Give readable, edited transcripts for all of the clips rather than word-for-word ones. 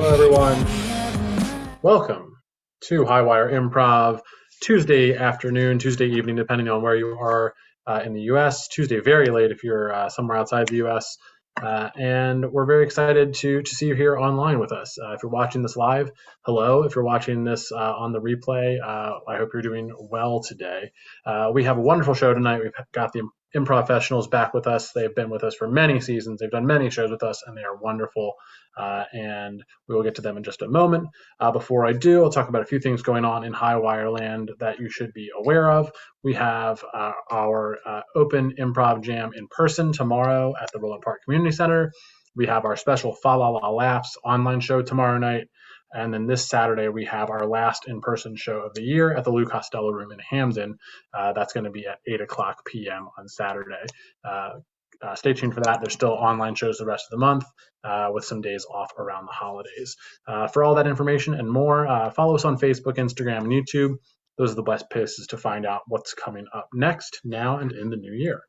Hello, everyone. Welcome to Highwire Improv, Tuesday afternoon, Tuesday evening, depending on where you are in the U.S., Tuesday very late if you're somewhere outside the U.S., and we're very excited to see you here online with us. If you're watching this live, hello. If you're watching this on the replay, I hope you're doing well today. We have a wonderful show tonight. We've got the Improvfessionals back with us. They've been with us for many seasons. They've done many shows with us, and they are wonderful. And we will get to them in just a moment. Before I do, I'll talk about a few things going on in Highwire Land that you should be aware of. We have our open improv jam in person tomorrow at the Roland Park Community Center. We have our special Fa La La Laughs online show tomorrow night. And then this Saturday, we have our last in-person show of the year at the Lou Costello Room in Hamden. That's going to be at 8 o'clock p.m. on Saturday. Stay tuned for that. There's still online shows the rest of the month with some days off around the holidays. For all that information and more, follow us on Facebook, Instagram, and YouTube. Those are the best places to find out what's coming up next, now and in the new year.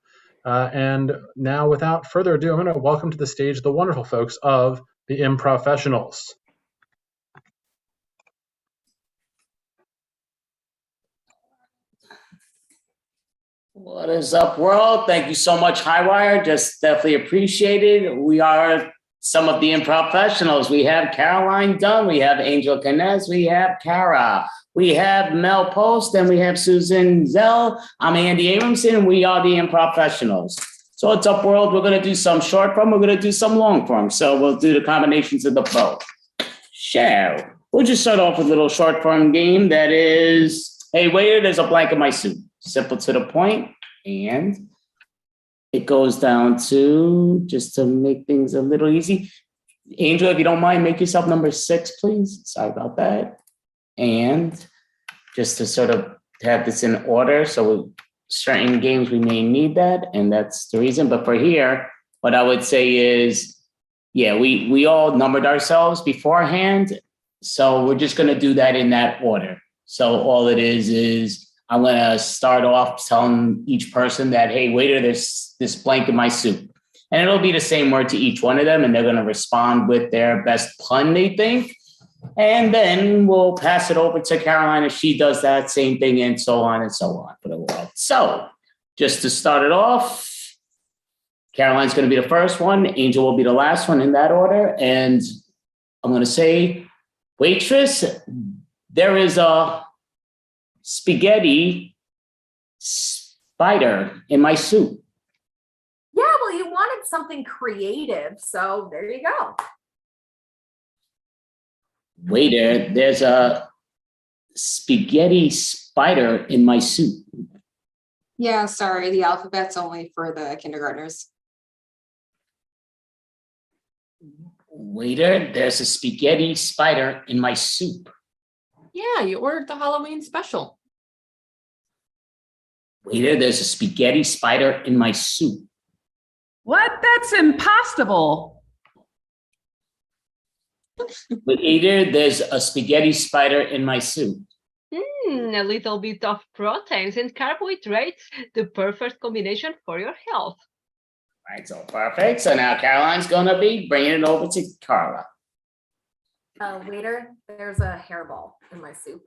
And now, without further ado, I'm going to welcome to the stage the wonderful folks of the Improvfessionals. What is up, world? Thank you so much, Highwire. Just definitely appreciate it. We are some of the Improvfessionals. We have Caroline Dunn, we have Angel Canes, we have Cara, we have Mel Post, and we have Susan Zell. I'm Andy Abramson. We are the Improvfessionals. So what's up, world? We're going to do some short form. We're going to do some long form. So we'll do the combinations of the both. We'll just start off with a little short form game that is, hey, waiter, there's a blank in my soup. Simple to the point, and it goes down to, just to make things a little easy, Angel, if you don't mind, make yourself number 6, please. Sorry about that. And just to sort of have this in order, so certain games we may need that, and that's the reason. But for here, what I would say is, yeah, we all numbered ourselves beforehand, so we're just going to do that in that order. So all it is I'm going to start off telling each person that, hey, waiter, there's this blank in my soup. And it'll be the same word to each one of them, and they're going to respond with their best pun they think. And then we'll pass it over to Caroline if she does that same thing, and so on for the world. So just to start it off, Caroline's going to be the first one. Angel will be the last one in that order. And I'm going to say, waitress, there is a spaghetti spider in my soup. Yeah, well, you wanted something creative, so there you go. Waiter, there's a spaghetti spider in my soup. Yeah, sorry, the alphabet's only for the kindergartners. Waiter, there's a spaghetti spider in my soup. Yeah, you ordered the Halloween special. Waiter, there's a spaghetti spider in my soup. What? That's impossible. Waiter, there's a spaghetti spider in my soup. A little bit of proteins and carbohydrates, the perfect combination for your health. Right, so perfect. So now Caroline's going to be bringing it over to Carla. Waiter, there's a hairball in my soup.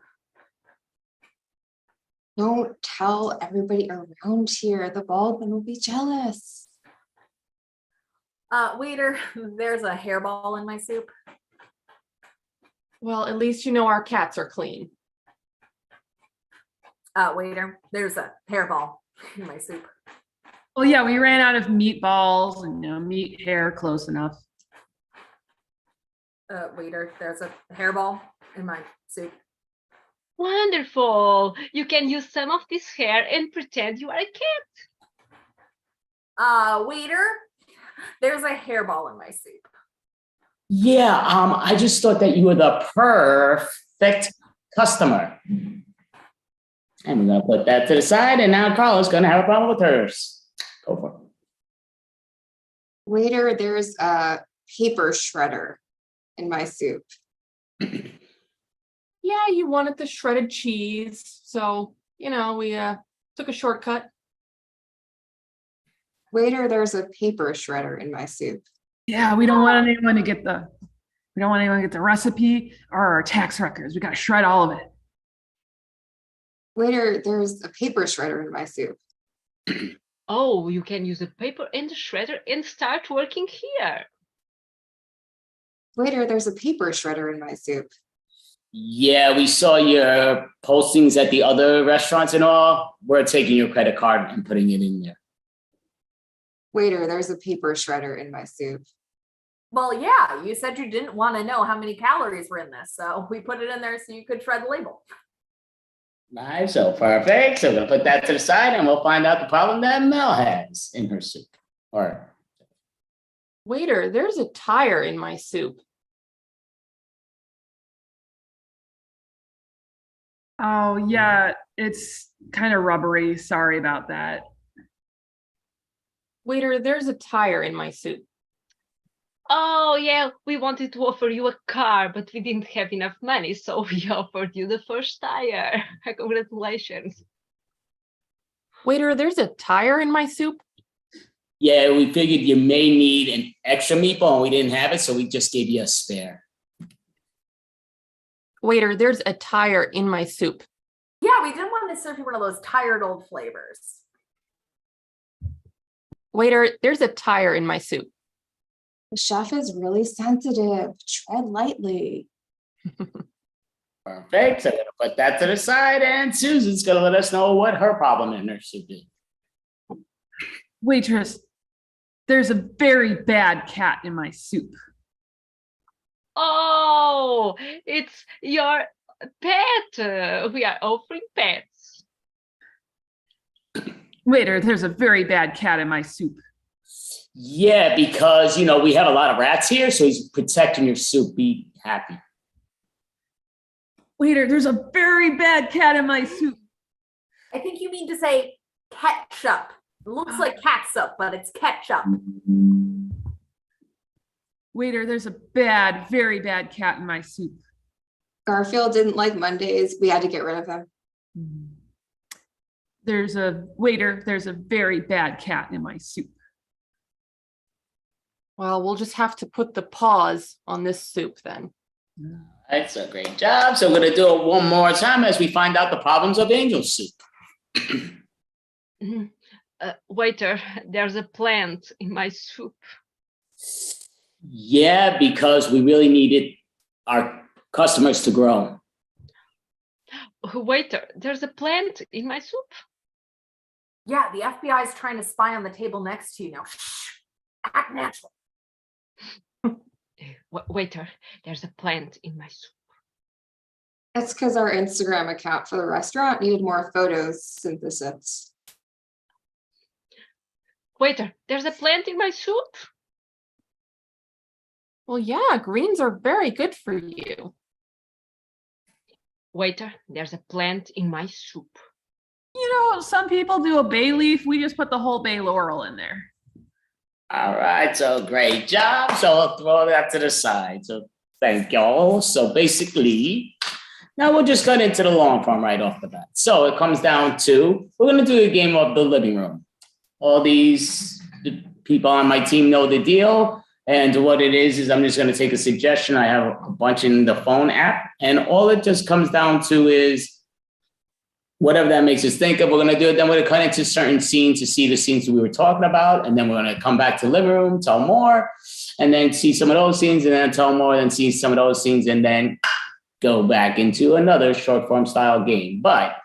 Don't tell everybody around here. The baldwin will be jealous. Waiter, there's a hairball in my soup. Well, at least you know our cats are clean. Waiter, there's a hairball in my soup. Well, yeah, we ran out of meatballs and meat hair close enough. Waiter, there's a hairball in my soup. Wonderful. You can use some of this hair and pretend you are a cat. Waiter, there's a hairball in my soup. Yeah, I just thought that you were the perfect customer. And we're going to put that to the side, and now Carla's going to have a problem with hers. Go for it. Waiter, there's a paper shredder in my soup. Yeah, you wanted the shredded cheese, so, we took a shortcut. Waiter, there's a paper shredder in my soup. Yeah, we don't want anyone to get the We don't want anyone to get the recipe or our tax records. We got to shred all of it. Waiter, there's a paper shredder in my soup. Oh, you can use the paper in the shredder and start working here. Waiter, there's a paper shredder in my soup. Yeah, we saw your postings at the other restaurants and all. We're taking your credit card and putting it in there. Waiter, there's a paper shredder in my soup. Well, yeah, you said you didn't want to know how many calories were in this, so we put it in there so you could shred the label. Nice, so perfect. So we're gonna put that to the side and we'll find out the problem that Mel has in her soup. Or Waiter, there's a tire in my soup. Oh, yeah, it's kind of rubbery. Sorry about that. Waiter, there's a tire in my soup. Oh, yeah, we wanted to offer you a car, but we didn't have enough money, so we offered you the first tire. Congratulations. Waiter, there's a tire in my soup. yeah, we figured you may need an extra meatball and we didn't have it, so we just gave you a spare. Waiter, there's a tire in my soup. Yeah, we didn't want to serve you one of those tired old flavors. Waiter, there's a tire in my soup. The chef is really sensitive. Tread lightly. Perfect. So I'm gonna put that to the side, and Susan's gonna let us know what her problem in her soup is. Waitress, there's a very bad cat in my soup. Oh, it's your pet. We are offering pets. Waiter, there's a very bad cat in my soup. Yeah, because we have a lot of rats here, so he's protecting your soup. Be happy. Waiter, there's a very bad cat in my soup. I think you mean to say ketchup. It looks like catsup, but it's ketchup. Waiter, there's a bad, very bad cat in my soup. Garfield didn't like Mondays. We had to get rid of him. There's a very bad cat in my soup. Well, we'll just have to put the pause on this soup then. That's a great job. So we're gonna do it one more time as we find out the problems of angel soup. Waiter, there's a plant in my soup. Yeah, because we really needed our customers to grow. Waiter, there's a plant in my soup. Yeah, the FBI is trying to spy on the table next to you now. Shh, act natural. Waiter, there's a plant in my soup. That's because our Instagram account for the restaurant needed more photos synthesis. Waiter, there's a plant in my soup. Well, yeah, greens are very good for you. Waiter, there's a plant in my soup. Some people do a bay leaf. We just put the whole bay laurel in there. All right, so great job. So I'll throw that to the side. So thank y'all. So basically, now we'll just cut into the long form right off the bat. So it comes down to, we're gonna do a game of the living room. All these people on my team know the deal. And what it is I'm just gonna take a suggestion. I have a bunch in the phone app, and all it just comes down to is whatever that makes us think of, we're going to do it. Then we're going to cut into certain scenes to see the scenes that we were talking about. And then we're going to come back to the living room, tell more, and then see some of those scenes, and then tell more, then see some of those scenes, and then go back into another short form style game. But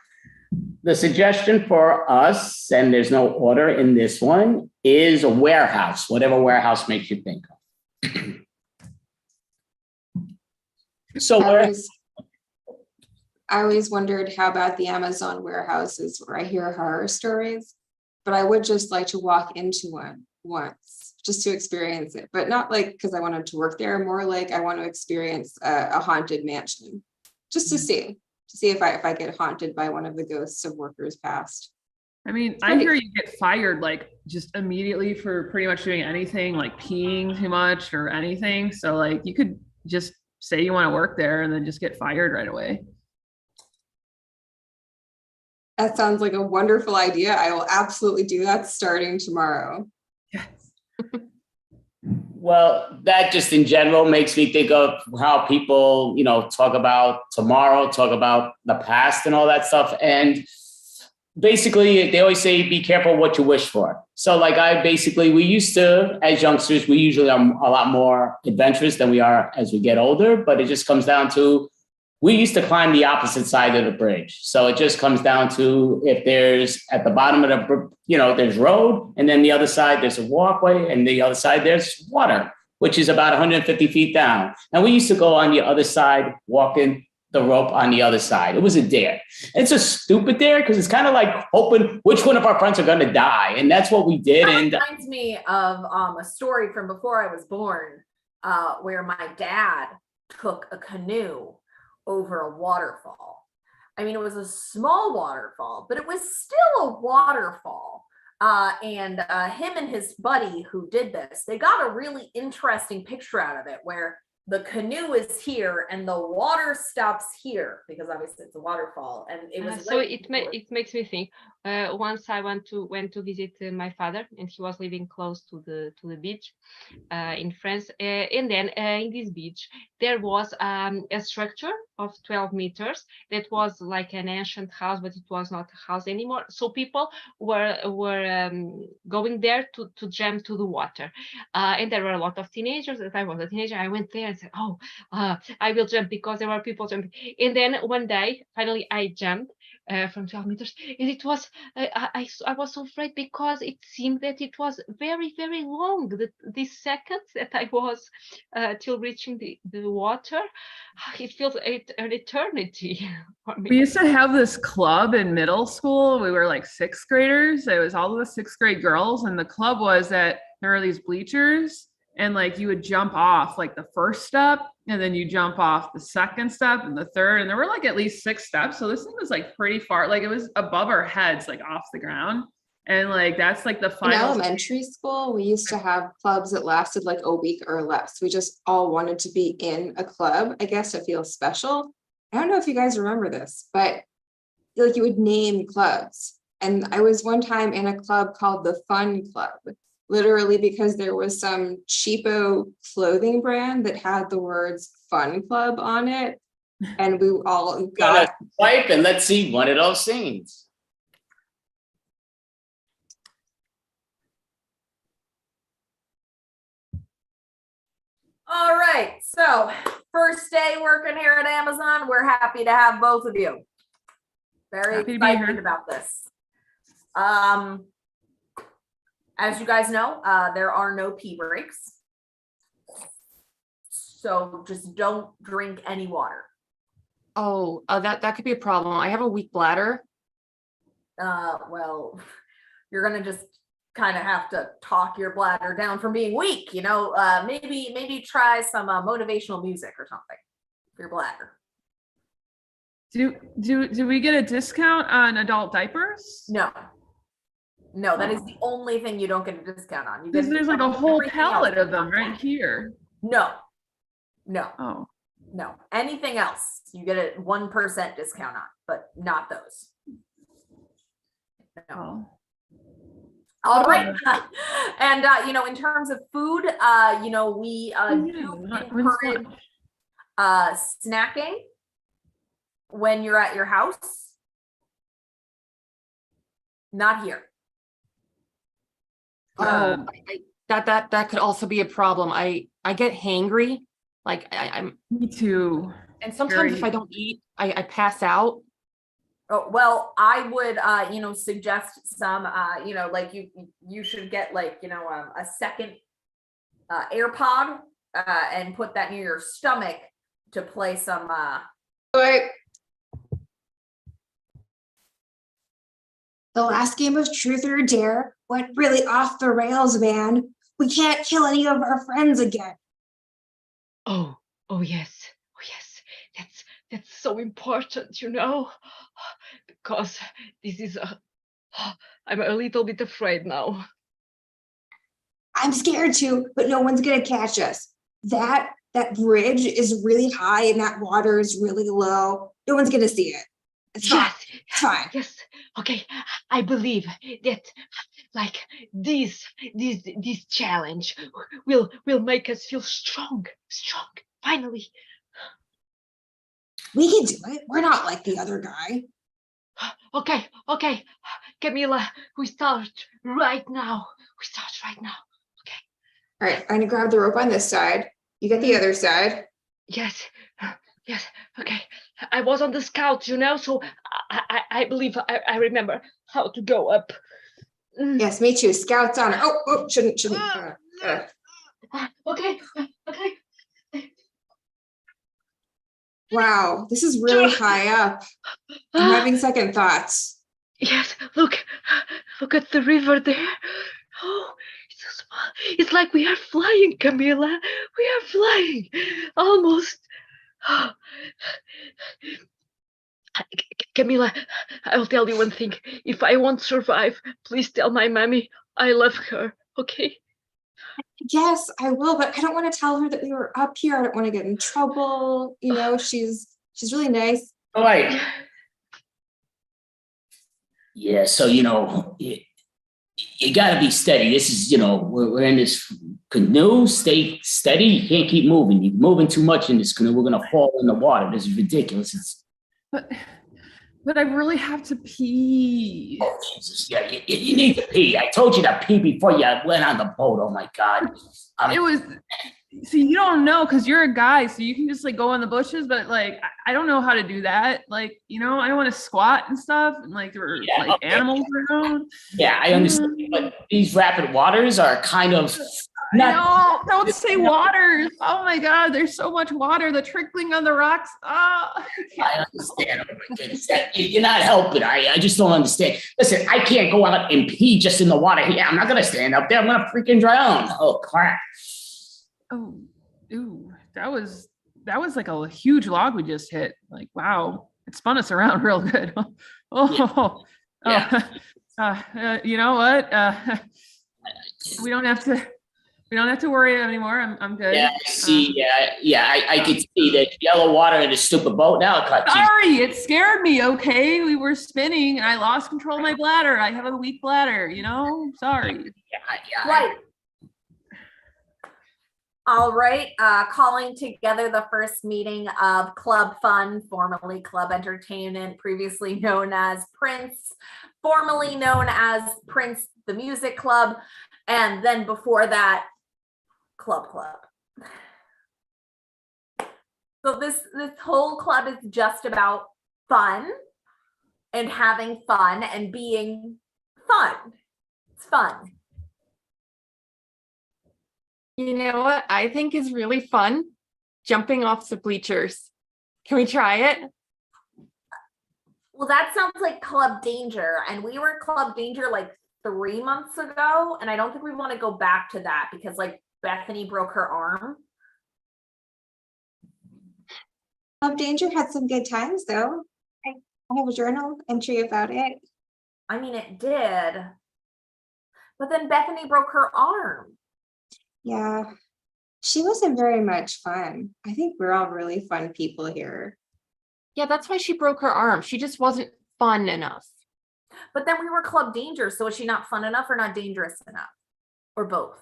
the suggestion for us, and there's no order in this one, is a warehouse, whatever warehouse makes you think of. So I always wondered how about the Amazon warehouses where I hear horror stories, but I would just like to walk into one once just to experience it, but not like because I wanted to work there, more like I want to experience a haunted mansion just to see if I get haunted by one of the ghosts of workers past. I mean, I hear you get fired like just immediately for pretty much doing anything, like peeing too much or anything. So like you could just say you want to work there and then just get fired right away. That sounds like a wonderful idea. I will absolutely do that starting tomorrow. Yes. Well, that just in general makes me think of how people, talk about tomorrow, talk about the past and all that stuff. And basically, they always say, be careful what you wish for. So like we used to, as youngsters, we usually are a lot more adventurous than we are as we get older. But it just comes down to, we used to climb the opposite side of the bridge. So it just comes down to, if there's at the bottom of the, there's road, and then the other side, there's a walkway, and the other side, there's water, which is about 150 feet down. And we used to go on the other side, walking the rope on the other side. It was a dare. It's a stupid dare because it's kind of like hoping which one of our friends are going to die. And that's what we did. That And reminds me of a story from before I was born, where my dad took a canoe over a waterfall. I mean, it was a small waterfall, but it was still a waterfall. And him and his buddy who did this, they got a really interesting picture out of it where the canoe is here and the water stops here because obviously it's a waterfall. And it was so it makes me think. Once I went to visit my father, and he was living close to the beach in France. And then in this beach there was a structure of 12 meters that was like an ancient house, but it was not a house anymore. So people were going there to jump to the water, and there were a lot of teenagers. As I was a teenager, I went there and said, "Oh, I will jump," because there were people jumping. And then one day, finally, I jumped from 12 meters, and it was I was so afraid because it seemed that it was very, very long. These seconds that I was till reaching the water, it feels an eternity for me. We used to have this club in middle school. We were like sixth graders. It was all the sixth grade girls. And the club was that there were these bleachers, and like you would jump off like the first step, and then you jump off the second step and the third. And there were like at least 6 steps. So this thing was like pretty far. Like it was above our heads, like off the ground. And like that's like the In final. elementary school, we used to have clubs that lasted like a week or less. We just all wanted to be in a club, I guess, to feel special. I don't know if you guys remember this, but like you would name clubs. And I was one time in a club called the Fun Club, literally because there was some cheapo clothing brand that had the words Fun Club on it. And we all got swipe and let's see one of those scenes. All right. So first day working here at Amazon. We're happy to have both of you. Very Happy to be excited here. about this. As you guys know, there are no pee breaks. So just don't drink any water. Oh, that could be a problem. I have a weak bladder. Well, you're gonna just kind of have to talk your bladder down from being weak, maybe try some motivational music or something for your bladder. Do we get a discount on adult diapers? No, that is the only thing you don't get a discount on. Because there's like a whole everything pallet else. of them right here. No, Oh, anything else you get a 1% discount on, but not those. No. oh. All right. And, in terms of food, we do encourage snacking when you're at your house. Not here. Oh, that could also be a problem. I get hangry. Like I'm, Me too. and sometimes if I don't eat, I pass out. Oh, well, I would, suggest some, like you should get like, a second AirPod and put that near your stomach to play some. The last game of Truth or Dare went really off the rails, man. We can't kill any of our friends again. Oh yes. That's so important, because this is I'm a little bit afraid now. I'm scared too, but no one's gonna catch us. That bridge is really high and that water is really low. No one's gonna see it. It's fine. Yes, It's fine. yes. Okay, I believe that like this challenge will make us feel strong. Finally. We can do it. We're not like the other guy. Okay, Camila, we start right now. All right, I'm gonna grab the rope on this side. You get the other side. Yes. Okay. I was on the scouts, so I believe I remember how to go up. Yes, me too. Scouts honor. Oh, shouldn't. Okay. Wow, this is really high up. I'm having second thoughts. Yes, look at the river there. Oh, it's so small. It's like we are flying, Camila. We are flying, almost. Camila, I'll tell you one thing. If I won't survive, please tell my mommy I love her, okay? Yes, I will, but I don't want to tell her that we were up here. I don't want to get in trouble. She's really nice. All right. Yeah, so you got to be steady. This is, we're in this canoe. Stay steady. You can't keep moving. You're moving too much in this canoe. We're gonna fall in the water. This is ridiculous. But I really have to pee. Oh Jesus! Yeah, you need to pee. I told you to pee before you went on the boat. Oh my God! It was. See, you don't know because you're a guy, so you can just go in the bushes. But I don't know how to do that. I don't want to squat and stuff, and animals around. Yeah, I understand. But these rapid waters are kind of. No, don't say waters. Oh my God, there's so much water. The trickling on the rocks. I understand. Oh my goodness. You're not helping. I just don't understand. Listen, I can't go out and pee just in the water. Yeah, I'm not gonna stand up there. I'm gonna freaking drown. Oh crap. Oh, ooh, that was like a huge log we just hit. Wow, it spun us around real good. You know what? We don't have to worry anymore. I'm good. Yeah, I see. I could see the yellow water in the stupid boat now. Sorry, it scared me. Okay, we were spinning, and I lost control of my bladder. I have a weak bladder. Sorry. Yeah. Right. All right, calling together the first meeting of Club Fun, formerly Club Entertainment, previously known as Prince, formerly known as Prince the Music Club, and then before that, Club. So this whole club is just about fun and having fun and being fun. It's fun. You know what I think is really fun? Jumping off the bleachers. Can we try it? Well, that sounds like Club Danger, and we were Club Danger 3 months ago, and I don't think we want to go back to that because Bethany broke her arm. Club Danger had some good times though. I have a journal entry about it. I mean, it did, but then Bethany broke her arm. Yeah, she wasn't very much fun. I think we're all really fun people here. Yeah, that's why she broke her arm. She just wasn't fun enough. But then we were Club Danger, so is she not fun enough or not dangerous enough? Or both?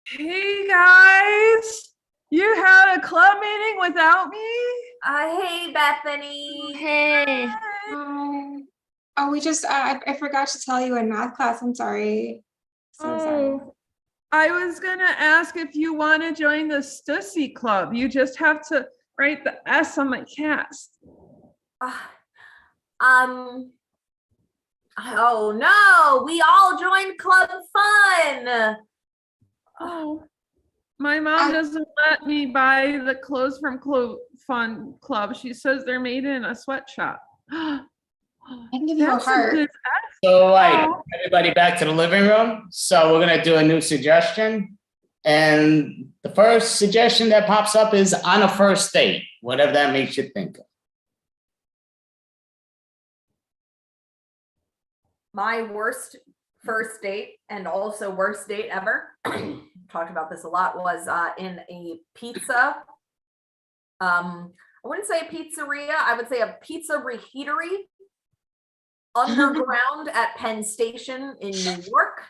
Hey guys, you had a club meeting without me? Hey, Bethany. Hey. Oh, we just, I forgot to tell you in math class. I'm sorry. Sorry. I was gonna ask if you want to join the Stussy Club. You just have to write the S on my cast. Oh no, we all joined Club Fun. Oh, my mom doesn't let me buy the clothes from Fun Club. She says they're made in a sweatshop. I can give you a heart. So, everybody back to the living room. So we're gonna do a new suggestion, and the first suggestion that pops up is on a first date, whatever that makes you think of. My worst first date and also worst date ever, talked about this a lot, was in a pizza. I wouldn't say a pizzeria. I would say a pizza reheatery underground at Penn Station in New York.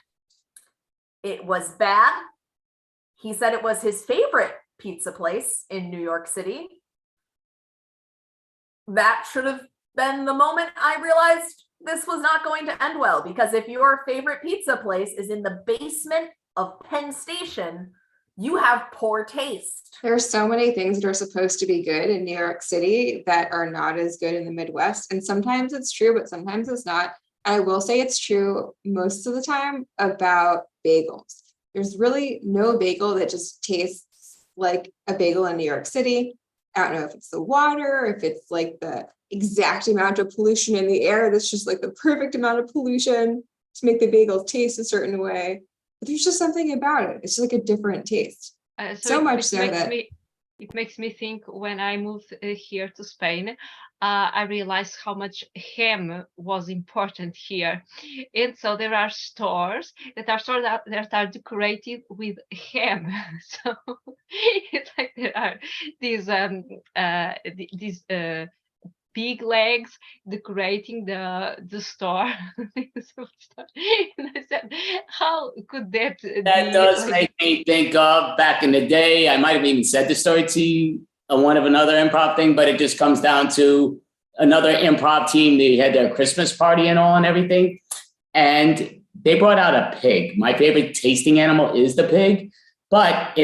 It was bad. He said it was his favorite pizza place in New York City. That should have been the moment I realized this was not going to end well, because if your favorite pizza place is in the basement of Penn Station, you have poor taste. There are so many things that are supposed to be good in New York City that are not as good in the Midwest. And sometimes it's true, but sometimes it's not. I will say it's true most of the time about bagels. There's really no bagel that just tastes like a bagel in New York City. I don't know if it's the water, if it's like the exact amount of pollution in the air that's just like the perfect amount of pollution to make the bagels taste a certain way. But there's just something about it. It's just like a different taste. So much so that it makes me think when I moved here to Spain, I realized how much ham was important here. And so there are stores that are decorated with ham. So it's like there are these pig legs decorating the store. And I said, how could that That be does like, make me think of back in the day. I might have even said the story to you on one of another improv thing, but it just comes down to another improv team. They had their Christmas party and all and everything. And they brought out a pig. My favorite tasting animal is the pig, but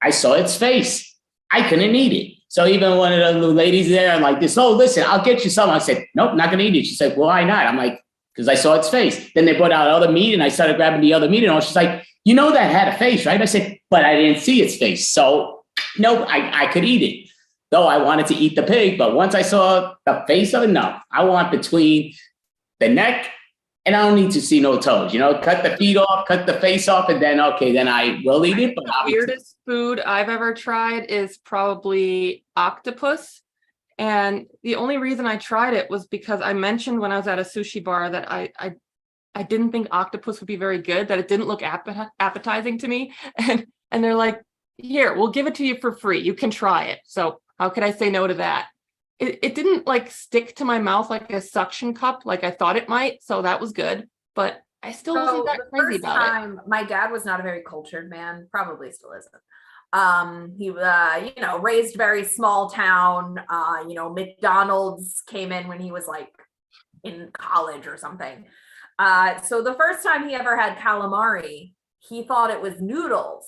I saw its face. I couldn't eat it. So even one of the ladies there, I'm like this, oh, listen, I'll get you some. I said, nope, not gonna eat it. She's like, well, why not? I'm like, because I saw its face. Then they brought out other meat and I started grabbing the other meat and all. She's like, you know that had a face, right? I said, but I didn't see its face. So no, I could eat it. Though I wanted to eat the pig, but once I saw the face of it, no. I want between the neck and I don't need to see no toes. Cut the feet off, cut the face off, and then then I will eat it. But the weirdest food I've ever tried is probably octopus. And the only reason I tried it was because I mentioned when I was at a sushi bar that I didn't think octopus would be very good, that it didn't look appetizing to me. And they're like, here, we'll give it to you for free. You can try it. So how could I say no to that? It didn't like stick to my mouth like a suction cup like I thought it might. So that was good. But I still wasn't that crazy about it. My dad was not a very cultured man, probably still isn't. He raised very small town. McDonald's came in when he was like in college or something. So the first time he ever had calamari, he thought it was noodles,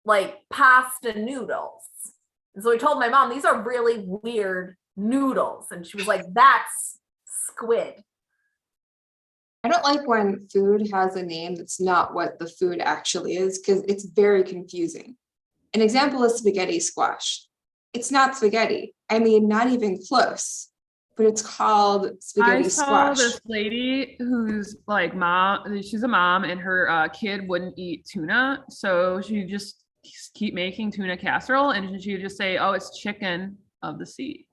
like pasta noodles. And so he told my mom, these are really weird noodles. And she was like, that's squid. I don't like when food has a name that's not what the food actually is, because it's very confusing. An example is spaghetti squash. It's not spaghetti. I mean, not even close, but it's called spaghetti squash. I saw this lady who's like she's a mom and her kid wouldn't eat tuna. So she just keep making tuna casserole and she would just say, oh, it's chicken of the sea.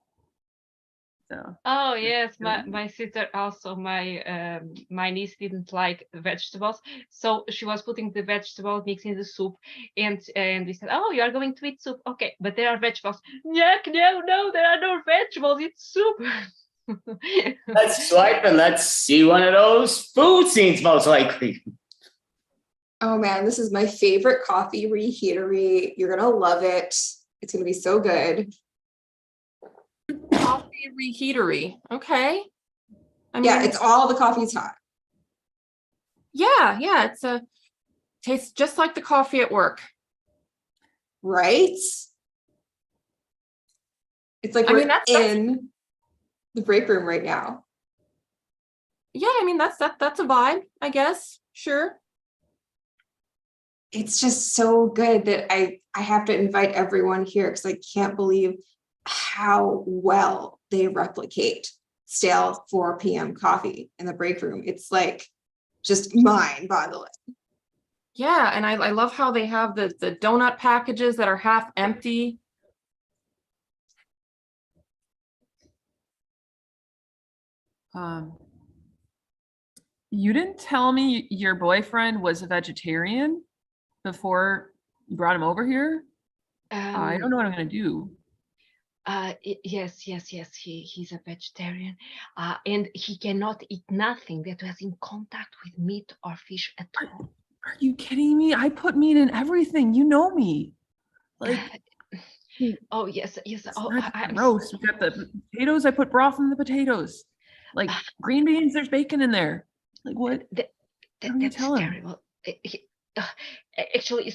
So. Oh yes, my sister also, my niece didn't like vegetables, so she was putting the vegetable mix in the soup, and we said, oh, you are going to eat soup, okay, but there are vegetables. Yuck, no, there are no vegetables, it's soup. Let's swipe and let's see one of those food scenes, most likely. Oh man, this is my favorite coffee reheatery. You're gonna love it. It's gonna be so good. Coffee reheatery. Okay. I mean, yeah, it's all the coffee's hot. Yeah, it's tastes just like the coffee at work. Right? It's like we're in the break room right now. Yeah, I mean that's a vibe, I guess. Sure. It's just so good that I have to invite everyone here because I can't believe how well they replicate stale 4 p.m. coffee in the break room. It's like just mind-boggling. Yeah, and I love how they have the donut packages that are half empty. You didn't tell me your boyfriend was a vegetarian before you brought him over here. I don't know what I'm gonna do. Yes, he's a vegetarian, and he cannot eat nothing that was in contact with meat or fish at all. Are you kidding me? I put meat in everything. You know me. Like, Oh yes. it's Oh, not I'm gross. We got the potatoes. I put broth in the potatoes. Like green beans, there's bacon in there. Like what? How do you that's tell him? terrible. Uh, Actually,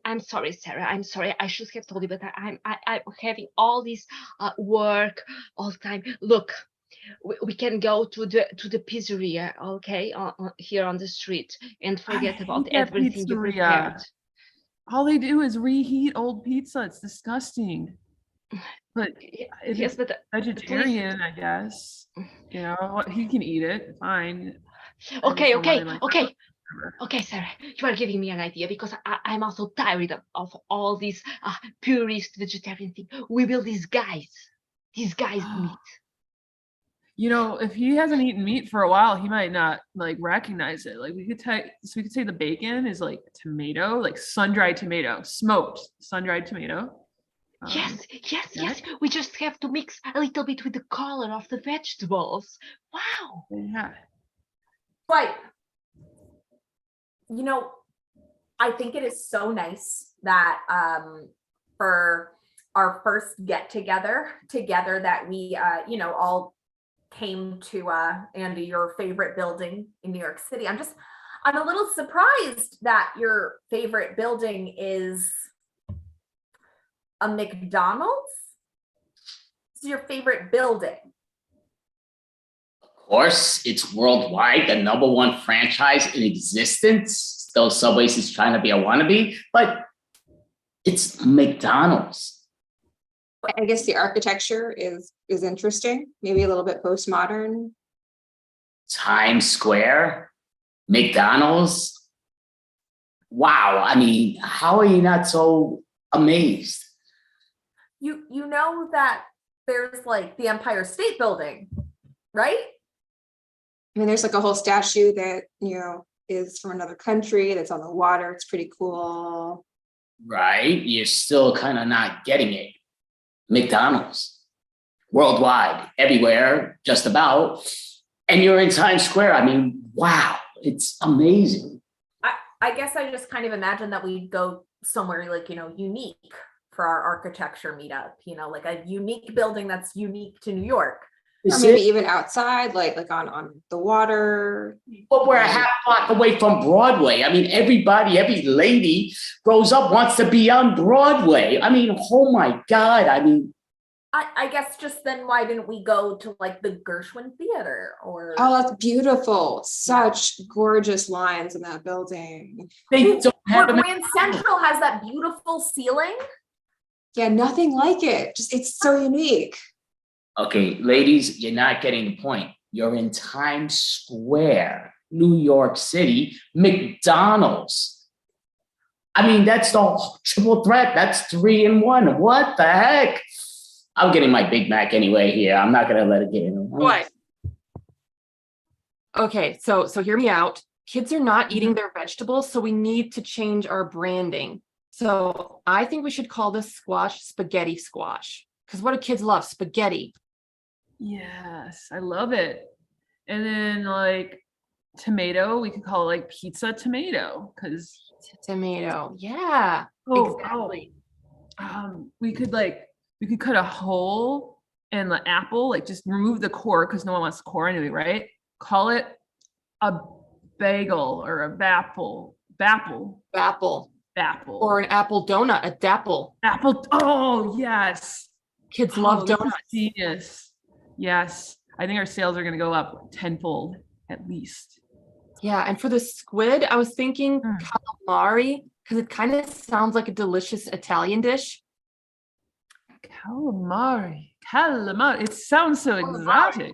I'm sorry, Sarah. I'm sorry. I should have told you, but I'm having all this work all the time. Look, we can go to the pizzeria, okay, here on the street, and I forget about hate that everything you prepared. pizzeria. All they do is reheat old pizza. It's disgusting. But it Yes, is but at least vegetarian, I guess. You know, he can eat it. Fine. I just okay, don't want him, like, okay. whatever. Okay, Sarah, you are giving me an idea because I'm also tired of all this purist vegetarian thing. We will disguise meat. You know, if he hasn't eaten meat for a while, he might not like recognize it. Like we could say the bacon is like tomato, like sun-dried tomato, smoked sun-dried tomato. Yes. We just have to mix a little bit with the color of the vegetables. Wow. Yeah. But, you know, I think it is so nice that for our first get together that we, all came to Andy, your favorite building in New York City. I'm a little surprised that your favorite building is a McDonald's. This is your favorite building. Of course, it's worldwide, the #1 franchise in existence. Though Subway's is trying to be a wannabe, but it's McDonald's. I guess the architecture is interesting, maybe a little bit postmodern. Times Square, McDonald's. Wow, I mean, how are you not so amazed? You know that there's like the Empire State Building, right? I mean, there's like a whole statue that, is from another country that's on the water. It's pretty cool. Right? You're still kind of not getting it. McDonald's, worldwide, everywhere, just about. And you're in Times Square. I mean, wow, it's amazing. I guess I just kind of imagine that we go somewhere like, unique for our architecture meetup, like a unique building that's unique to New York. Or maybe even outside, like on the water. But we're a half block away from Broadway. I mean, every lady grows up wants to be on Broadway. I mean, oh my God. I mean, I guess just then why didn't we go to like the Gershwin Theater or? Oh, that's beautiful. Such gorgeous lines in that building. they don't have a Grand Central has that beautiful ceiling. Yeah, nothing like it. Just it's so unique. Okay, ladies, you're not getting the point. You're in Times Square, New York City, McDonald's. I mean, that's the triple threat. That's 3 in 1. What the heck? I'm getting my Big Mac anyway here. I'm not going to let it get in the way. What? Okay, so hear me out. Kids are not eating their vegetables, so we need to change our branding. So I think we should call this squash spaghetti squash. Because what do kids love? Spaghetti. Yes, I love it. And then like tomato, we could call it like pizza tomato because Tomato. Yeah, exactly. We could cut a hole in the apple, like just remove the core because no one wants the core anyway, right? Call it a bagel or a bapple. Or an apple donut, a dapple. Apple. Oh, yes. Kids love this is donuts. Genius. Yes. I think our sales are going to go up tenfold at least. Yeah, and for the squid, I was thinking calamari because it kind of sounds like a delicious Italian dish. Calamari. It sounds so exotic.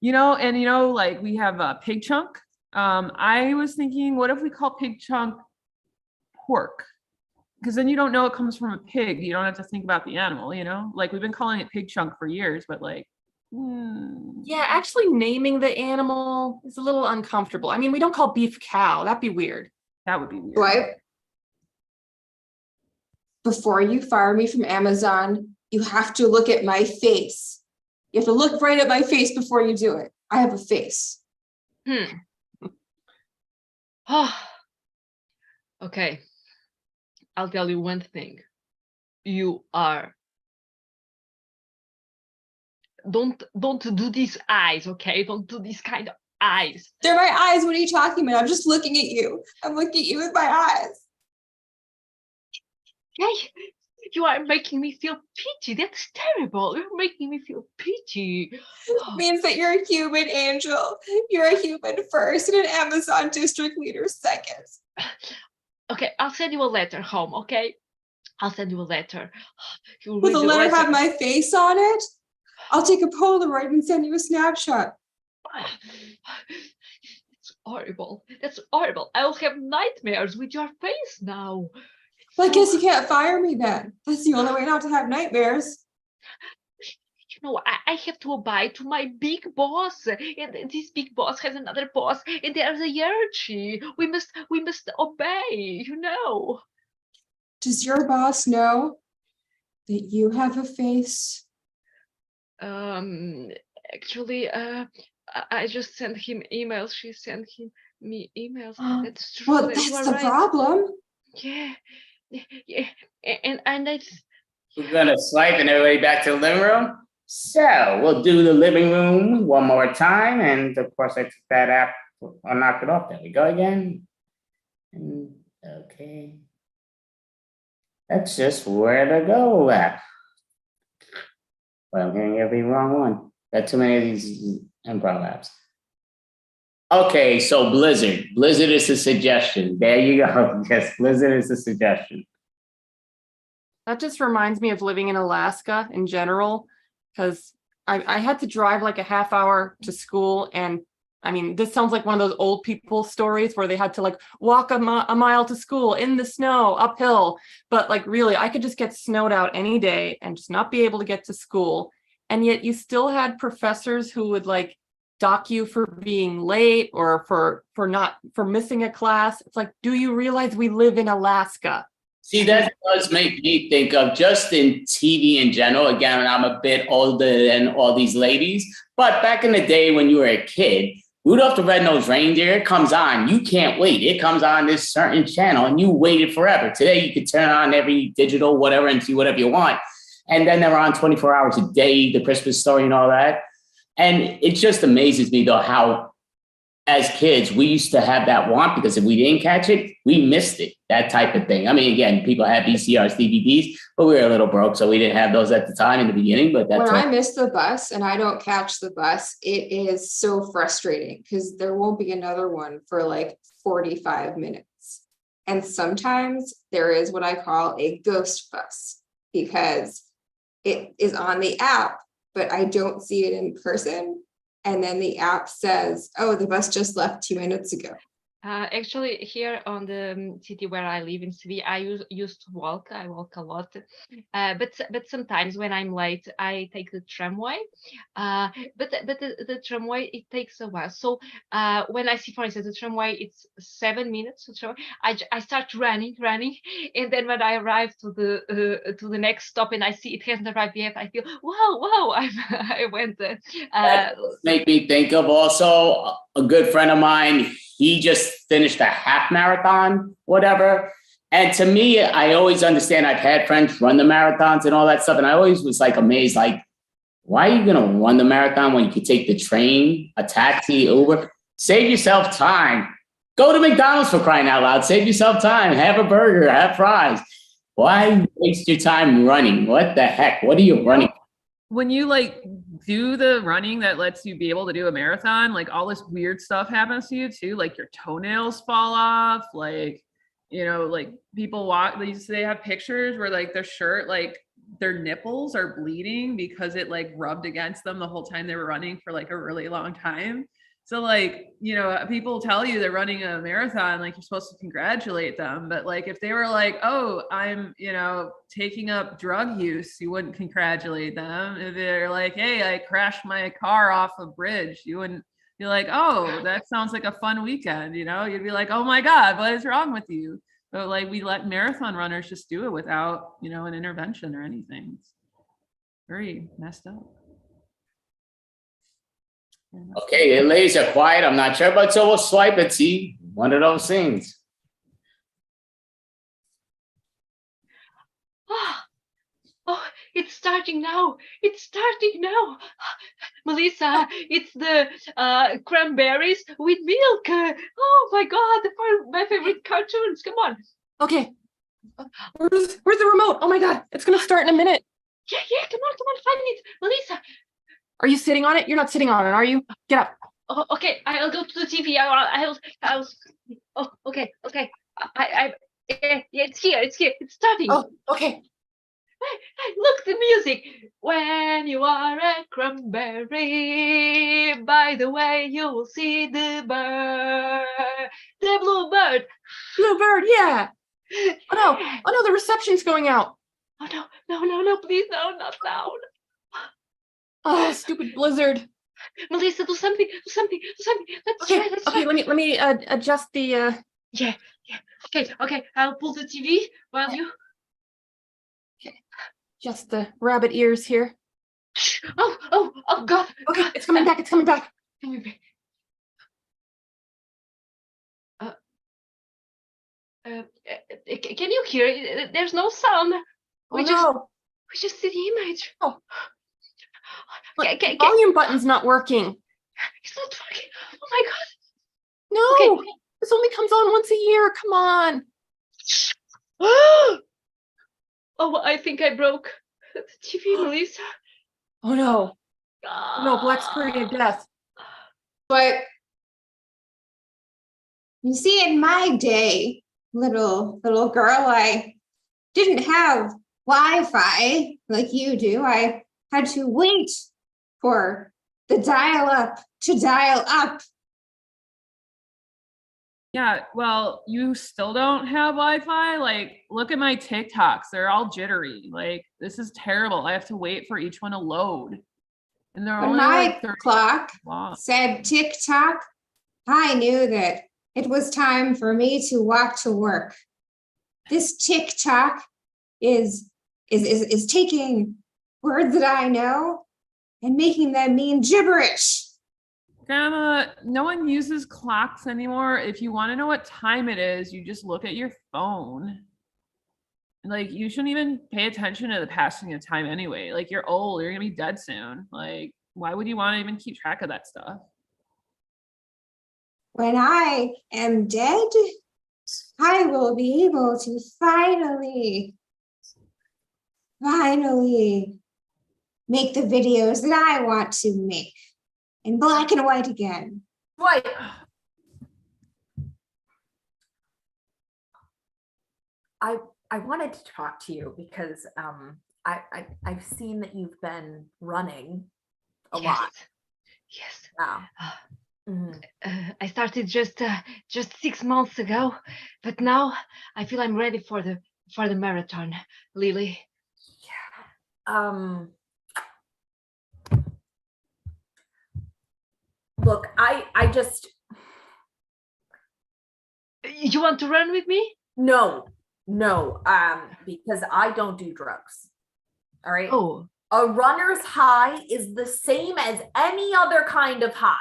Like we have a pig chunk. I was thinking, what if we call pig chunk pork? Because then you don't know it comes from a pig. You don't have to think about the animal, like we've been calling it pig chunk for years, but like. Yeah, actually naming the animal is a little uncomfortable. I mean, we don't call beef cow. That'd be weird. That would be weird. Right. Before you fire me from Amazon, You have to look at my face. You have to look right at my face before you do it. I have a face. Oh, okay. I'll tell you one thing. You are. Don't do these eyes, okay? Don't do these kind of eyes. They're my eyes. What are you talking about? I'm just looking at you. I'm looking at you with my eyes. Hey, you are making me feel pity. That's terrible. You're making me feel pity. It means that you're a human, Angel. You're a human first and an Amazon district leader second. Okay, I'll send you a letter home, okay? I'll send you a letter. Will the letter have my face on it? I'll take a Polaroid and send you a snapshot. It's horrible. That's horrible. I will have nightmares with your face now. Well, I guess you can't fire me then. That's the only way not to have nightmares. You know, I have to abide to my big boss, and this big boss has another boss, and there's a hierarchy. We must obey. You know. Does your boss know that you have a face? Actually, I just sent him emails. She sent me emails. That's true. Well, You that's are the right. problem. Yeah, yeah, and it's. We're gonna swipe and everybody back to the living room. So we'll do the living room one more time, and of course I took that app. I'll knock it off. There we go again. And, okay, that's just where to go at. Well, I'm getting every wrong one. Got too many of these improv apps. Okay, so Blizzard. Blizzard is a suggestion. There you go. Yes, Blizzard is a suggestion. That just reminds me of living in Alaska in general, because I had to drive like a half hour to school. And I mean, this sounds like one of those old people stories where they had to like walk a mile to school in the snow uphill. But like really, I could just get snowed out any day and just not be able to get to school. And yet you still had professors who would like dock you for being late or for missing a class. It's like, do you realize we live in Alaska? See, that does make me think of just in TV in general. Again, I'm a bit older than all these ladies, but back in the day when you were a kid, Rudolph the Red-Nosed Reindeer, it comes on. You can't wait. It comes on this certain channel and you waited forever. Today, you could turn on every digital whatever and see whatever you want. And then they're on 24 hours a day, the Christmas story and all that. And it just amazes me, though, how as kids, we used to have that want because if we didn't catch it, we missed it, that type of thing. I mean, again, people had VCRs, DVDs, but we were a little broke, so we didn't have those at the time in the beginning. But that's when I miss the bus and I don't catch the bus, it is so frustrating because there won't be another one for like 45 minutes. And sometimes there is what I call a ghost bus because it is on the app, but I don't see it in person. And then the app says, oh, the bus just left 2 minutes ago. Actually, here on the city where I live in Seville, I used to walk. I walk a lot, but sometimes when I'm late, I take the tramway. But the tramway it takes a while. So when I see, for instance, the tramway, it's 7 minutes. So I start running, and then when I arrive to the next stop and I see it hasn't arrived yet, I feel wow, I went. Make me think of also a good friend of mine. He just finished a half marathon, whatever. And to me, I always understand I've had friends run the marathons and all that stuff. And I always was like amazed, like, why are you going to run the marathon when you could take the train, a taxi, Uber? Save yourself time. Go to McDonald's for crying out loud. Save yourself time. Have a burger, have fries. Why waste your time running? What the heck? What are you running? When you like do the running that lets you be able to do a marathon, like all this weird stuff happens to you too. Like your toenails fall off. Like, you know, like people walk, they have pictures where like their shirt, like their nipples are bleeding because it like rubbed against them the whole time they were running for like a really long time. So like, you know, people tell you they're running a marathon, like you're supposed to congratulate them. But like, if they were like, oh, I'm, you know, taking up drug use, you wouldn't congratulate them. If they're like, hey, I crashed my car off a bridge, you wouldn't be like, oh, that sounds like a fun weekend. You know, you'd be like, oh my God, what is wrong with you? But like, we let marathon runners just do it without, you know, an intervention or anything. very messed up. Okay, the ladies are quiet. I'm not sure, but so we'll swipe and see one of those things. Oh, it's starting now. It's starting now. Melissa, it's the cranberries with milk. Oh my God, my favorite cartoons. Come on. Okay. Where's the remote? Oh my God, it's gonna start in a minute. Yeah, come on, find it. Melissa. Are you sitting on it? You're not sitting on it, are you? Get up. Oh, okay, I'll go to the TV. I'll oh, okay. Yeah, it's here. It's starting. Oh, okay. Hey, look, the music. When you are a cranberry, by the way, you will see the bluebird. Bluebird, yeah. Oh no, the reception's going out. Oh no, please, no, not now. Oh, stupid blizzard. Melissa, do something. Let's Okay, try. let me adjust the Yeah. Okay, I'll pull the TV while you. just the rabbit ears here. Oh God. Okay, it's coming back. Can you hear it? There's no sound. We just see the image. Oh. The volume button's not working. It's not working. Oh my God. No, Okay. this only comes on once a year. Come on. Oh, I think I broke the TV, Melissa. Oh no. No, black screen of death. But you see, in my day, little girl, I didn't have Wi-Fi like you do. I had to wait for the dial-up to dial up. Yeah, well, you still don't have Wi-Fi? Like, look at my TikToks. They're all jittery. Like, this is terrible. I have to wait for each one to load. And they're When only my like 30 clock long. said tick-tock, I knew that it was time for me to walk to work. This tick-tock is taking words that I know and making them mean gibberish. Grandma, no one uses clocks anymore. If you want to know what time it is, you just look at your phone. Like, you shouldn't even pay attention to the passing of time anyway. Like, you're old, you're gonna be dead soon. Like, why would you want to even keep track of that stuff? When I am dead, I will be able to finally make the videos that I want to make in black and white again. White. I wanted to talk to you because I've seen that you've been running a lot. Yes. Wow. I started just 6 months ago, but now I feel I'm ready for the marathon, Lily. Yeah. Look, I just. You want to run with me? No, because I don't do drugs. All right. Oh. A runner's high is the same as any other kind of high.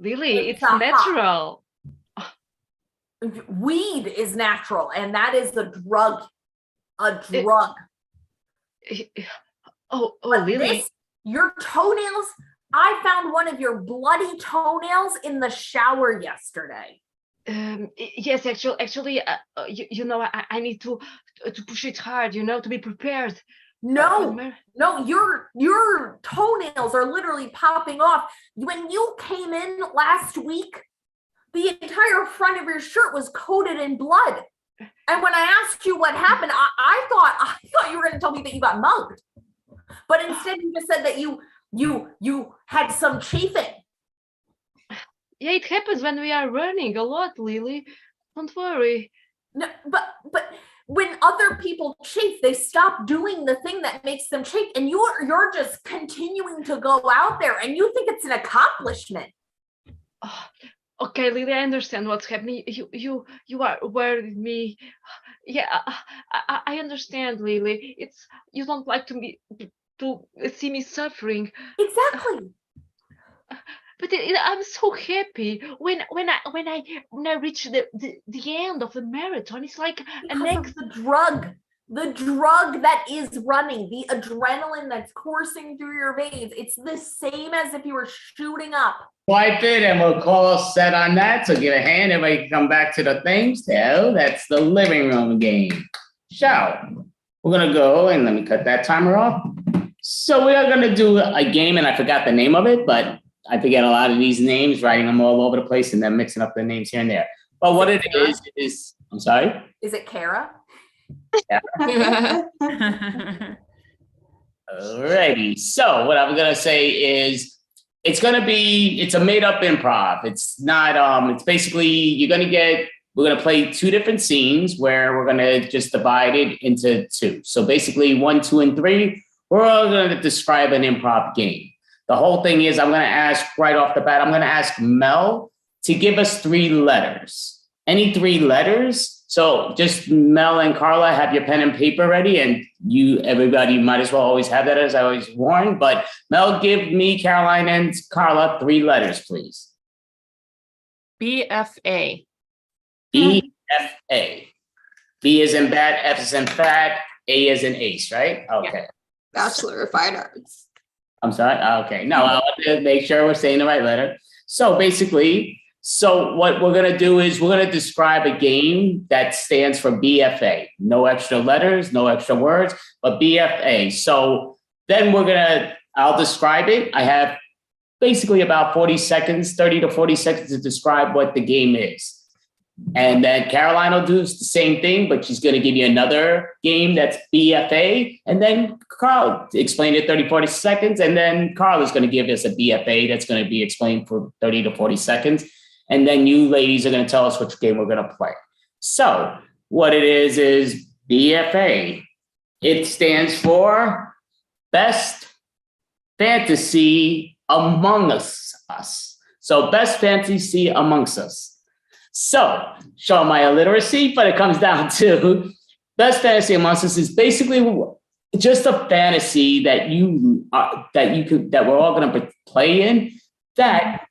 Really? It's natural. Weed is natural, and that is the drug. A drug. Oh, but Lily. Your toenails, I found one of your bloody toenails in the shower yesterday. Yes, actually, you know, I need to push it hard, you know, to be prepared. No, your toenails are literally popping off. When you came in last week, the entire front of your shirt was coated in blood. And when I asked you what happened, I thought you were going to tell me that you got mugged. But instead, you just said that you had some chafing. Yeah, it happens when we are running a lot, Lily. Don't worry. No, but when other people chafe, they stop doing the thing that makes them chafe, and you're just continuing to go out there, and you think it's an accomplishment. Okay, Lily, I understand what's happening. You are with me. Yeah, I understand, Lily. It's you don't like to see me suffering. Exactly. But I'm so happy when I reach the end of the marathon. It's like an Because of the drug that is running, the adrenaline that's coursing through your veins. It's the same as if you were shooting up. Wipe it, and we'll call set on that. So give a hand. Everybody can come back to the things. So that's the living room game. So we're going to go, and let me cut that timer off. So we are going to do a game, and I forgot the name of it, but I forget a lot of these names, writing them all over the place, and then mixing up the names here and there. But what it is, I'm sorry? Is it Kara? Alrighty. So what I'm going to say is, it's a made up improv. It's not, it's basically, we're going to play two different scenes where we're going to just divide it into two. So basically 1, 2, and 3, we're all going to describe an improv game. The whole thing is, I'm going to ask right off the bat, I'm going to ask Mel to give us 3 letters, any 3 letters. So just Mel and Carla, have your pen and paper ready, and everybody might as well always have that, as I always warn. But Mel, give me, Caroline, and Carla 3 letters, please. BFA. BFA. B is in bat, F is in fat, A is in ace, right? Okay. Bachelor of Fine Arts. I'm sorry. Okay. No, I want to make sure we're saying the right letter. So basically, what we're going to do is we're going to describe a game that stands for BFA. No extra letters, no extra words, but BFA. So then I'll describe it. I have basically about 40 seconds, 30 to 40 seconds to describe what the game is. And then Caroline will do the same thing, but she's going to give you another game that's BFA. And then Carl explain it 30, 40 seconds. And then Carl is going to give us a BFA that's going to be explained for 30 to 40 seconds. And then you ladies are going to tell us which game we're going to play. So what it is BFA. It stands for Best Fantasy Among Us. So Best Fantasy Amongst Us. So, show my illiteracy, but it comes down to Best Fantasy Amongst Us is basically just a fantasy that we're all going to play in. That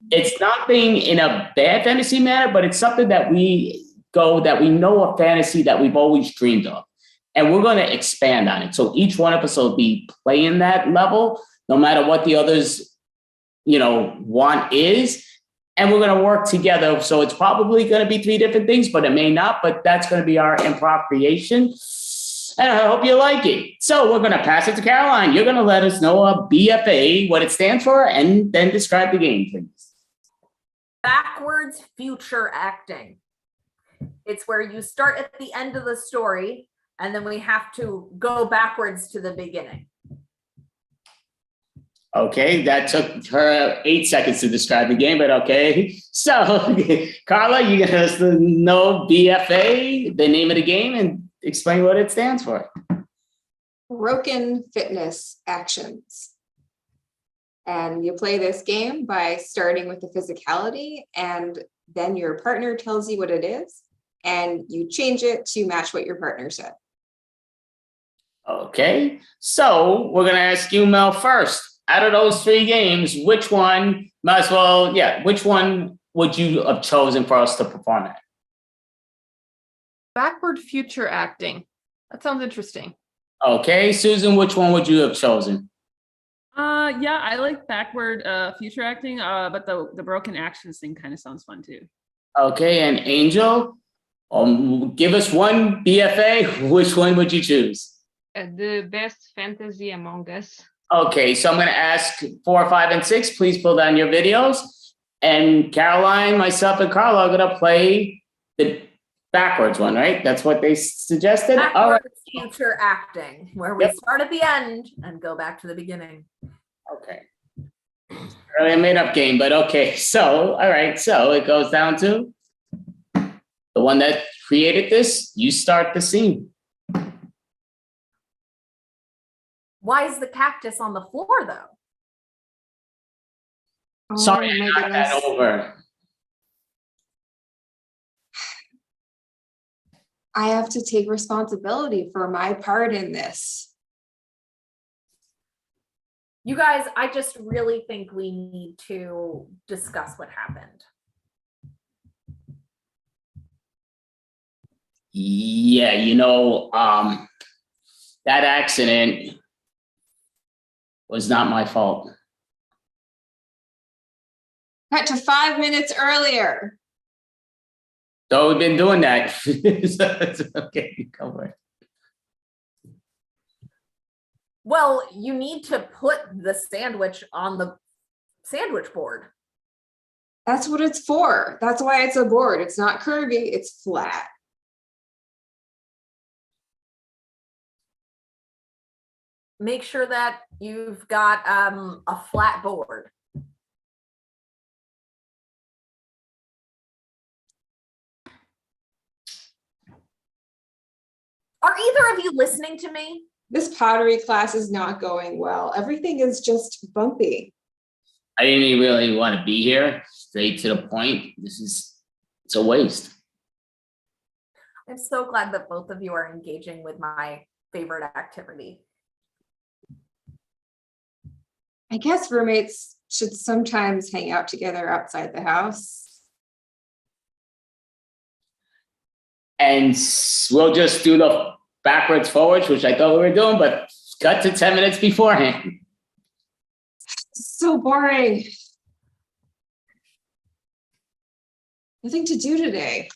it's nothing in a bad fantasy manner, but it's something that we know a fantasy that we've always dreamed of, and we're going to expand on it. So each one of us will be playing that level, no matter what the others, want is. And we're going to work together. So it's probably going to be 3 different things, but it may not. But that's going to be our improv creation. And I hope you like it. So we're going to pass it to Caroline. You're going to let us know a BFA, what it stands for, and then describe the game, please. Backwards future acting. It's where you start at the end of the story, and then we have to go backwards to the beginning. Okay, that took her 8 seconds to describe the game, but okay. So, Carla, you get us to know BFA, the name of the game, and explain what it stands for. Broken fitness actions. And you play this game by starting with the physicality, and then your partner tells you what it is, and you change it to match what your partner said. Okay, so we're going to ask you, Mel, first. Out of those 3 games, which one would you have chosen for us to perform at? Backward future acting. That sounds interesting. Okay, Susan, which one would you have chosen? Yeah, I like backward future acting, but the broken actions thing kind of sounds fun too. Okay, and Angel, give us one BFA. Which one would you choose? The Best Fantasy Among Us. Okay, so I'm going to ask 4, 5, and 6. Please pull down your videos. And Caroline, myself, and Carla are going to play the backwards one, right? That's what they suggested? Backwards all right. Future acting, where we start at the end and go back to the beginning. Okay. Really a made-up game, but okay. So, all right. So it goes down to the one that created this. You start the scene. Why is the cactus on the floor, though? Sorry, my I got that goodness. over. I have to take responsibility for my part in this. You guys, I just really think we need to discuss what happened. Yeah, that accident was not my fault. Cut to 5 minutes earlier. So we've been doing that. So it's okay, cover it. Well, you need to put the sandwich on the sandwich board. That's what it's for. That's why it's a board. It's not curvy, it's flat. Make sure that you've got a flat board. Are either of you listening to me? This pottery class is not going well. Everything is just bumpy. I didn't really want to be here. Straight to the point. It's a waste. I'm so glad that both of you are engaging with my favorite activity. I guess roommates should sometimes hang out together outside the house. And we'll just do the backwards forwards, which I thought we were doing, but cut to 10 minutes beforehand. So boring. Nothing to do today.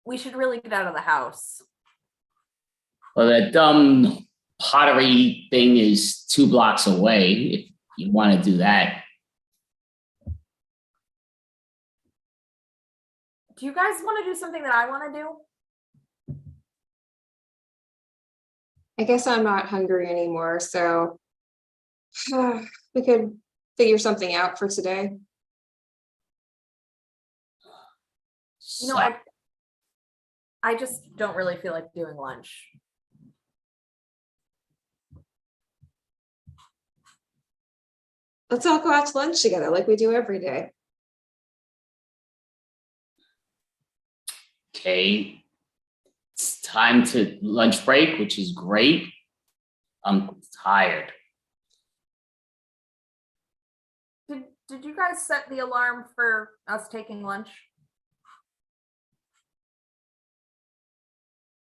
We should really get out of the house. Well, that dumb pottery thing is 2 blocks away if you want to do that. Do you guys want to do something that I want to do? I guess I'm not hungry anymore, so we could figure something out for today. I just don't really feel like doing lunch. Let's all go out to lunch together like we do every day. Okay. It's time to lunch break, which is great. I'm tired. Did you guys set the alarm for us taking lunch?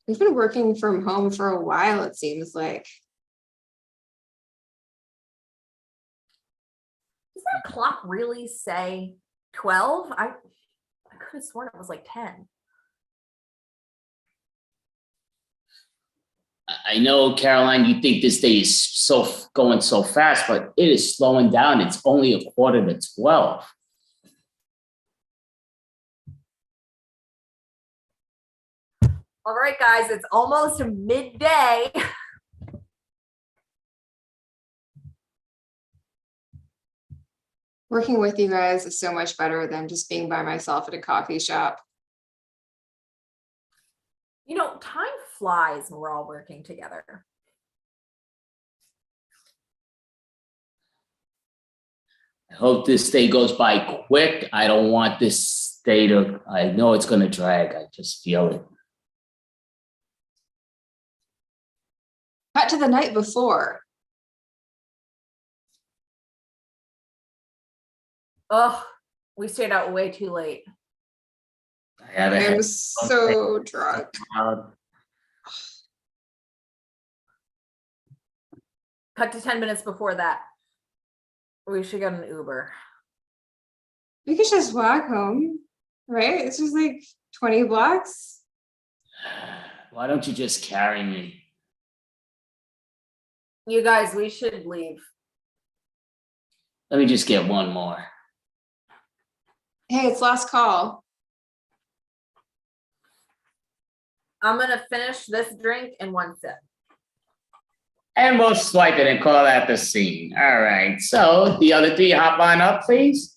We've been working from home for a while, it seems like. Does that clock really say 12? I could have sworn it was like 10. I know, Caroline, you think this day is going so fast, but it is slowing down. It's only 11:45. All right, guys, it's almost midday. Working with you guys is so much better than just being by myself at a coffee shop. Time flies when we're all working together. I hope this day goes by quick. I don't want this day to, I know it's going to drag. I just feel it. Cut to the night before. Ugh, we stayed out way too late. I have a I'm head. so drunk. Cut to 10 minutes before that. We should get an Uber. We could just walk home, right? It's just like 20 blocks. Why don't you just carry me? You guys, we should leave. Let me just get one more. Hey, it's last call. I'm going to finish this drink in one sip. And we'll swipe it and call that the scene. All right. So the other 3 hop on up, please.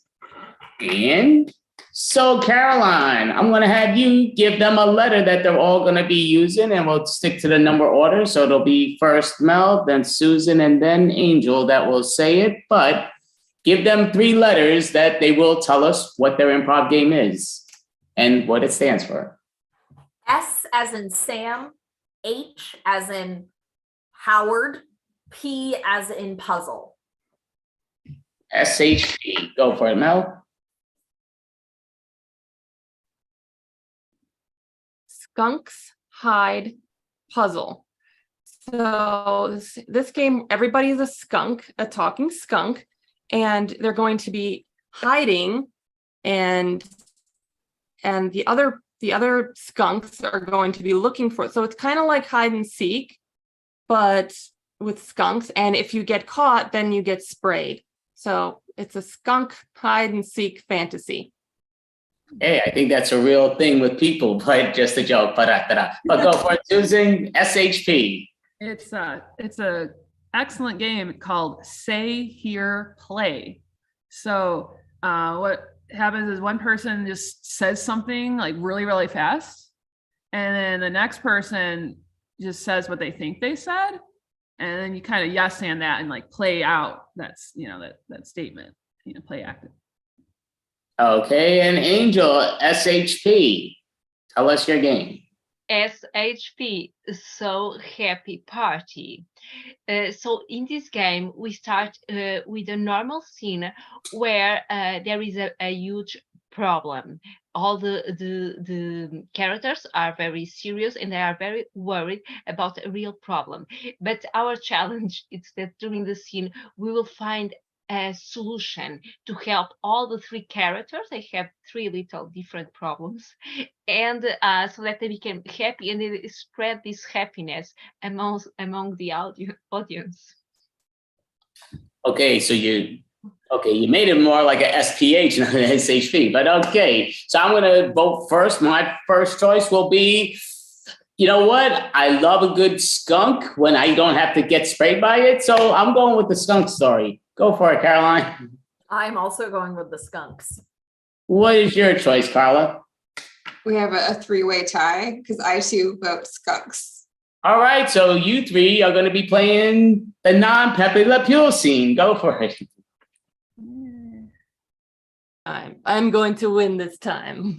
And so, Caroline, I'm going to have you give them a letter that they're all going to be using, and we'll stick to the number order. So it'll be first Mel, then Susan, and then Angel that will say it. But Give them 3 letters that they will tell us what their improv game is and what it stands for. S as in Sam, H as in Howard, P as in puzzle. SHP. Go for it, Mel. Skunks hide puzzle. So this game, everybody's a skunk, a talking skunk, and they're going to be hiding, and the other skunks are going to be looking for it. So it's kind of like hide and seek, but with skunks. And if you get caught, then you get sprayed. So it's a skunk hide and seek fantasy. Hey, I think that's a real thing with people, but just a joke. But go for it, Susan. SHP. It's a excellent game called Say, Hear, Play. So what happens is one person just says something like really, really fast, and then the next person just says what they think they said, and then you kind of yes and that and like play out that statement, play active. Okay, and Angel, SHP. Tell us your game. SHP, So Happy Party. So in this game, we start with a normal scene where there is a huge problem. All the characters are very serious and they are very worried about a real problem. But our challenge is that during the scene, we will find a solution to help all the 3 characters. They have 3 little different problems, and so that they become happy and they spread this happiness among the audience. Okay, so you made it more like a SPH than an SHP, but okay. So I'm gonna vote first. My first choice will be, you know what? I love a good skunk when I don't have to get sprayed by it. So I'm going with the skunk story. Go for it, Caroline. I'm also going with the skunks. What is your choice, Carla? We have a 3-way tie because I too vote skunks. All right, so you 3 are going to be playing the non-Pepe Le Pew scene. Go for it. I'm going to win this time.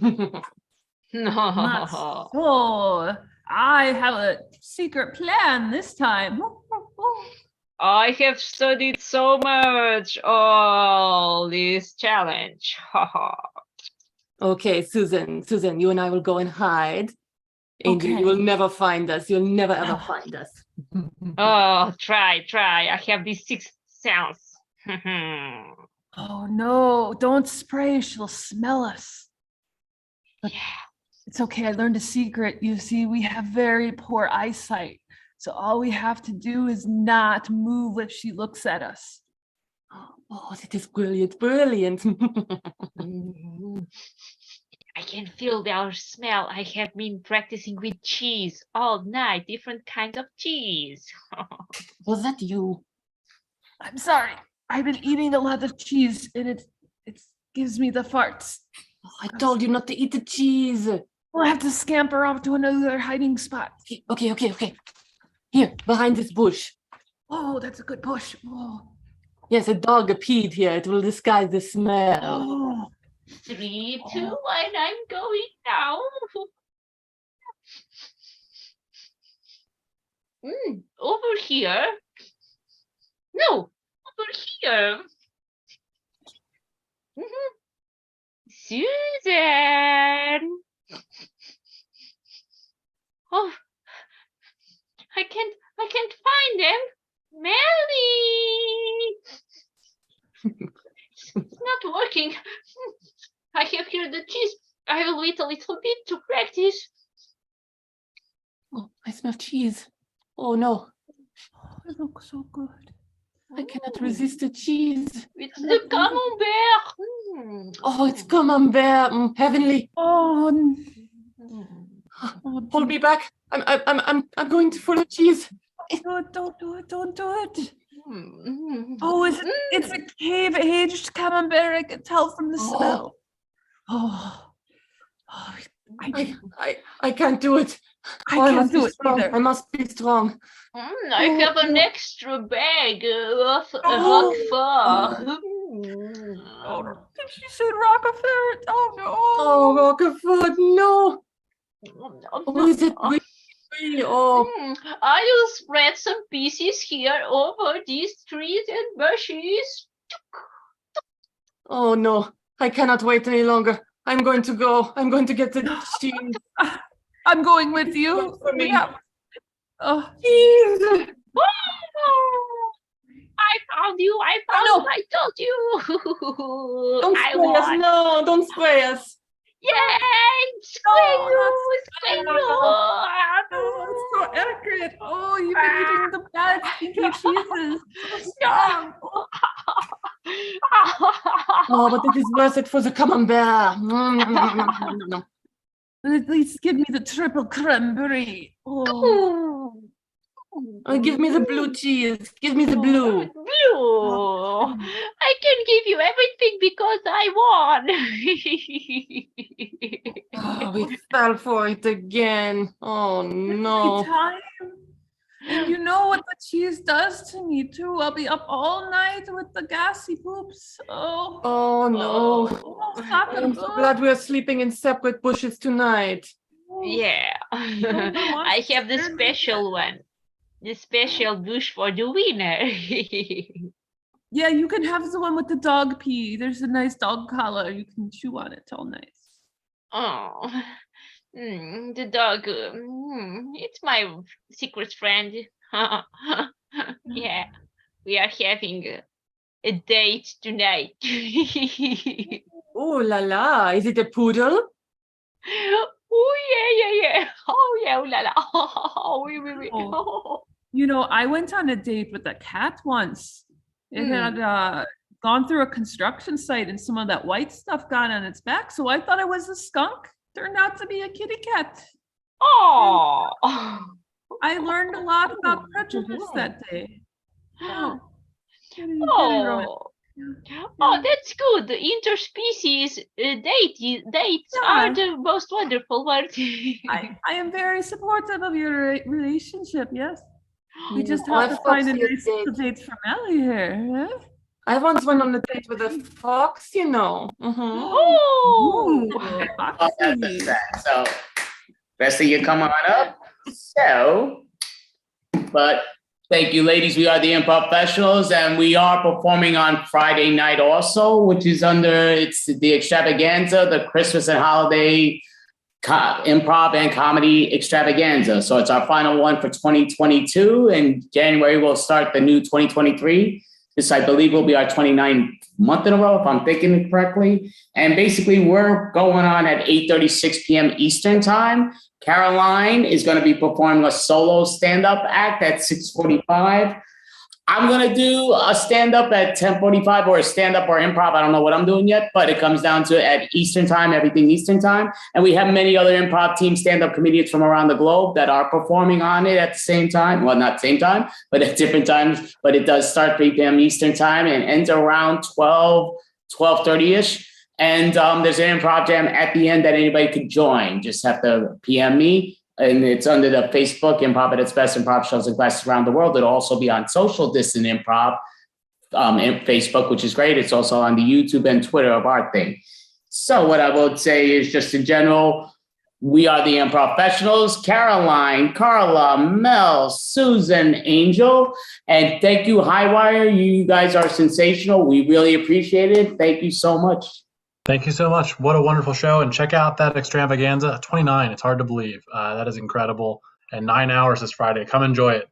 No. So I have a secret plan this time. I have studied so much all this challenge. Okay, Susan, you and I will go and hide. Angel, Okay. you will never find us. You'll never ever find us. Oh, try. I have this 6th sense. Oh no, don't spray. She'll smell us. But it's okay. I learned a secret. You see, we have very poor eyesight. So all we have to do is not move if she looks at us. Oh, that is brilliant, brilliant. I can feel our smell. I have been practicing with cheese all night, different kinds of cheese. Was that you? I'm sorry. I've been eating a lot of cheese and it gives me the farts. Oh, I told you not to eat the cheese. We'll have to scamper off to another hiding spot. Okay. Here, behind this bush. Oh, that's a good push. Oh. Yes, a dog peed here. It will disguise the smell. Oh. 3, 2, 1, I'm going now. Over here. No, over here. Susan. Oh, I can't find them. Melly. It's not working. I have here the cheese. I will wait a little bit to practice. Oh, I smell cheese. Oh no, It looks so good. I cannot resist the cheese. It's the camembert. Oh, it's camembert, heavenly. Oh, Hold me back. I'm going for the cheese. don't do it. Oh, it's a cave-aged camembert. I can tell from the smell. Oh, I can't do it. I Oh, can't must be do it strong. either. I must be strong. I have an extra bag of roquefort. Oh, did she say Rockefeller? Oh no. Oh, Rockefeller, no. Oh, is it really? Oh, I will spread some pieces here over these trees and bushes. oh no. I cannot wait any longer. I'm going to go. I'm going to get the cheese. I'm going with you. For me. Oh, Cheese. I found you. I found no. you. I told you. Don't I spray us. won. No, don't spray us. Yay! no, Squeeze you. oh, it's so accurate. Oh, you've been eating the bad stinky cheeses. So strong. Oh, Oh, but it is worth it for the camembert. No. at least give me the triple creme brie. Oh. Give me the blue cheese. Give me the blue. Blue. I can give you everything because I won. Oh, we fell for it again. Oh no. Every time. And you know what the cheese does to me too. I'll be up all night with the gassy poops. Oh, Oh no. oh, stop it. I'm so glad we're sleeping in separate bushes tonight. Yeah. I have the special one. The special bush for the winner. Yeah, you can have the one with the dog pee. There's a nice dog collar. You can chew on it. It's all nice. Oh, the dog. It's my secret friend. Yeah, we are having a date tonight. Oh la la. Is it a poodle? Oh yeah. Oh yeah, ooh la la. Oh, oui. Oh. You know, I went on a date with a cat once. It had gone through a construction site and some of that white stuff got on its back. So I thought it was a skunk. Turned out to be a kitty cat. Oh. I learned a lot about prejudice that day. Oh. Oh, that's good. Interspecies dates are the most wonderful ones. I am very supportive of your relationship, yes. We just Oh, have to I've find a got nice you a date for Melly here. Huh? I once went on a date with a fox, you know. Oh. Ooh, Oh, that's foxy. sad. So, Wesley, you come on up. So, but thank you, ladies. We are the Improvfessionals, and we are performing on Friday night also, which is it's the extravaganza, the Christmas and holiday improv and comedy extravaganza. So it's our final one for 2022. In January, we'll start the new 2023. This, I believe, will be our 29th month in a row, if I'm thinking it correctly. And basically, we're going on at 8:36 p.m. Eastern time. Caroline is going to be performing a solo stand-up act at 6:45. I'm going to do a stand-up at 10:45 or a stand-up or improv. I don't know what I'm doing yet, but it comes down to at Eastern time, everything Eastern time. And we have many other improv team stand-up comedians from around the globe that are performing on it at the same time. Well, not same time, but at different times. But it does start 3 p.m. Eastern time and ends around 12:30-ish. And there's an improv jam at the end that anybody could join. Just have to PM me. And it's under the Facebook Improv at its best, improv shows and classes around the world. It'll also be on Social Distant Improv and Facebook, which is great. It's also on the YouTube and Twitter of our thing. So what I would say is just in general, we are the Improvfessionals, Caroline, Carla, Mel, Susan, Angel, and thank you, Highwire. You guys are sensational. We really appreciate it. Thank you so much. Thank you so much. What a wonderful show. And check out that extravaganza. 29. It's hard to believe. That is incredible. And 9 hours this Friday. Come enjoy it.